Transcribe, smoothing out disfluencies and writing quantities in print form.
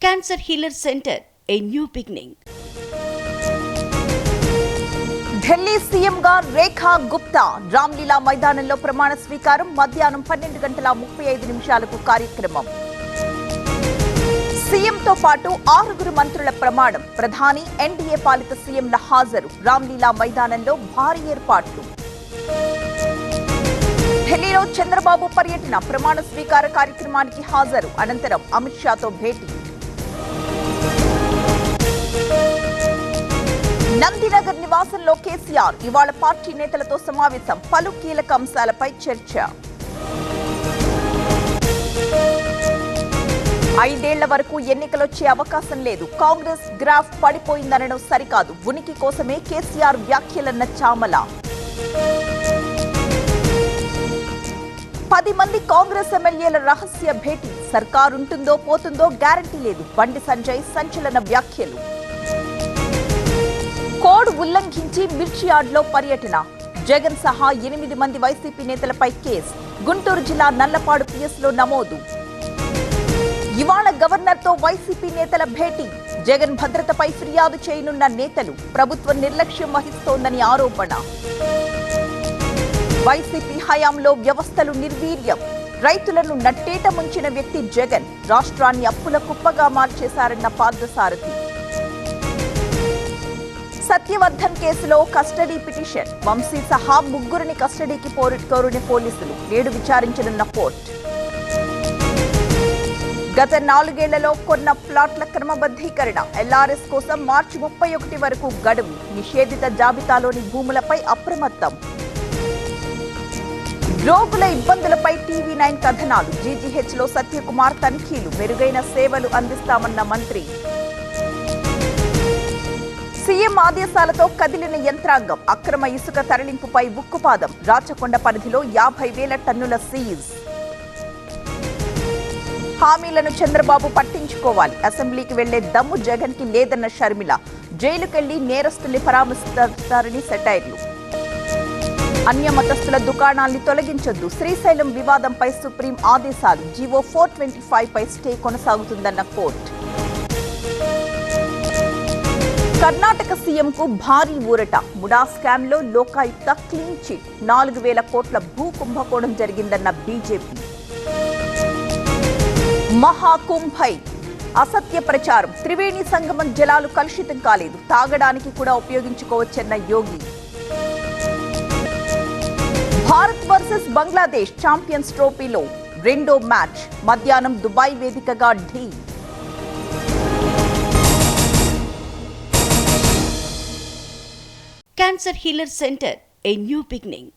Cancer Healer Center, a new beginning. Delhi సీఎంగా రేఖా గుప్తా రామ్లీలా మైదానంలో ప్రమాణ స్వీకారం మధ్యాహ్నం 12:35 కార్యక్రమం. సీఎంతో పాటు 6 మంత్రుల ప్రమాణం. ప్రధాని ఎన్డీఏ పాలిత సీఎంల హాజరు. రామ్లీలా మైదానంలో భారీ ఏర్పాట్లు. ఢిల్లీలో చంద్రబాబు పర్యటన. ప్రమాణ స్వీకార కార్యక్రమానికి హాజరు. అనంతరం అమిత్ షాతో భేటీ. నందినగర్ నివాసంలో కేసీఆర్ ఇవాళ పార్టీ నేతలతో సమావేశం. పలు కీలక అంశాలపై చర్చ. 5 ఏళ్ల వరకు ఎన్నికలొచ్చే అవకాశం లేదు. కాంగ్రెస్ గ్రాఫ్ పడిపోయిందనడం సరికాదు. ఉనికి కోసమే కేసీఆర్ వ్యాఖ్యలన్న చామల. 10 మంది కాంగ్రెస్ ఎమ్మెల్యేల రహస్య భేటీ. సర్కారుంటుందో పోతుందో గ్యారంటీ లేదు. బండి సంజయ్ సంచలన వ్యాఖ్యలు. కోడ్ ఉల్లంఘించి మిర్చి యార్డ్లో పర్యటన. జగన్ సహా 8 మంది వైసీపీ నేతలపై కేసు. గుంటూరు జిల్లా నల్లపాడు పిఎస్లో నమోదు. ఇవాళ గవర్నర్తో వైసీపీ నేతల భేటీ. జగన్ భద్రతపై ఫిర్యాదు చేయనున్న నేతలు. ప్రభుత్వం నిర్లక్ష్యం వహిస్తోందని ఆరోపణ. వైసీపీ హయాంలో వ్యవస్థలు నిర్వీర్యం. రైతులను నట్టేట ముంచిన వ్యక్తి జగన్. రాష్ట్రాన్ని అప్పుల కుప్పగా మార్చేశారన్న పార్థసారథి. సత్యవర్ధన్ కేసులో కస్టడీ పిటిషన్. వంశీ సహా 3 కస్టడీకి కోరిన పోలీసులు. నేడు విచారించనున్న కోర్టు. గత 4 ఏళ్లలో కొన్న ప్లాట్ల క్రమబద్ధీకరణ. ఎల్ఆర్ఎస్ కోసం మార్చి 31 వరకు గడువు. నిషేధిత జాబితాలోని భూములపై అప్రమత్తం. రోగుల ఇబ్బందులపై టీవీ9 కథనాలు. జీజీహెచ్లో సత్యకుమార్ తనిఖీలు. మెరుగైన సేవలు అందిస్తామన్న మంత్రి. సీఎం ఆదేశాలతో కదిలిన యంత్రాంగం. అక్రమ ఇసుక తరలింపుపై ఉక్కుపాదం. రాచకొండ పరిధిలో 50,000 టన్నుల సీజ్. హామీలను చంద్రబాబు పట్టించుకోవాలి. అసెంబ్లీకి వెళ్లే దమ్ము జగన్ కి లేదన్న షర్మిల. జైలుకెళ్లి నేరస్తుల్ని పరామర్శిస్తారని సెటైర్లు. అన్యమతస్థుల దుకాణాల్ని తొలగించొద్దు. శ్రీశైలం వివాదంపై సుప్రీం ఆదేశాలు. జీవో 425 పై స్టే కొనసాగుతుందన్న కోర్టు. కర్ణాటక సీఎంకు భారీ ఊరట. ముడా స్కామ్లో లోకాయుక్త క్లీన్ చిట్. 4,000 కోట్ల భూ కుంభకోణం జరిగిందన్న బీజేపీ. మహాకుంభై అసత్య ప్రచారం. త్రివేణి సంగమం జలాలు కలుషితం కాలేదు. తాగడానికి కూడా ఉపయోగించుకోవచ్చన్న యోగి. భారత్ వర్సెస్ బంగ్లాదేశ్ ఛాంపియన్స్ ట్రోఫీలో 2వ మ్యాచ్. మధ్యాహ్నం దుబాయ్ వేదికగా ఢీ. Cancer Healer Center, a new beginning.